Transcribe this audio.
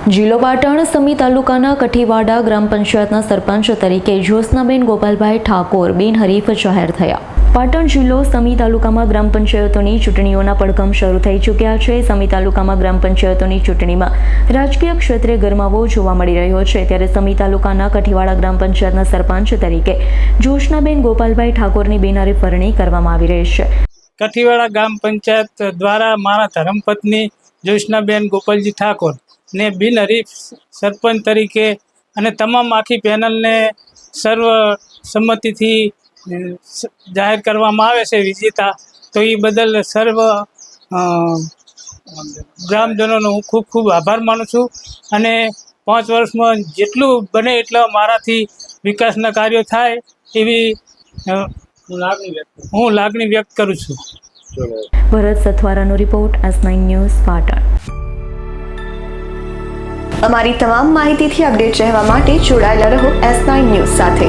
જિલ્લો પાટણ સમી તાલુકાના કઠીવાડા ગ્રામ પંચાયતના સરપંચ તરીકે જ્યોત્સનાબેન ગોપાલભાઈ ઠાકોર બિનહરીફ જાહેર થયા। પાટણ જિલ્લો સમી તાલુકામાં ગ્રામ પંચાયતોની ચૂંટણીઓના પડઘમ શરૂ થઈ ચૂક્યા છે। સમી તાલુકામાં ગ્રામ પંચાયતોની ચૂંટણીમાં રાજકીય ક્ષેત્રે ગરમાવો જોવા મળી રહ્યો છે, ત્યારે સમી તાલુકાના કઠીવાડા ગ્રામ પંચાયતના સરપંચ તરીકે જ્યોત્સનાબેન ગોપાલભાઈ ઠાકોરની બિનહરીફ વરણી કરવામાં આવી રહી છે। કઠીવાડા ગ્રામ પંચાયત દ્વારા મારા ધર્મપત્ની જ્યોત્સનાબેન ગોપાલજી ઠાકોર ને બિનહરીફ સરપંચ તરીકે અને તમામ આખી પેનલને સર્વ સંમતિથી જાહેર કરવામાં આવે છે વિજેતા। તો એ બદલ સર્વ ગ્રામજનોનો હું ખૂબ ખૂબ આભાર માનું છું અને 5 વર્ષમાં જેટલું બને એટલા મારાથી વિકાસના કાર્યો થાય એવી હું લાગણી વ્યક્ત કરું છું। ભરત સથવારાનો રિપોર્ટ, S9 ન્યૂઝ, પાટણ। અમારી તમામ માહિતીથી અપડેટ રહેવા માટે જોડાયેલા રહો S9 ન્યૂઝ સાથે।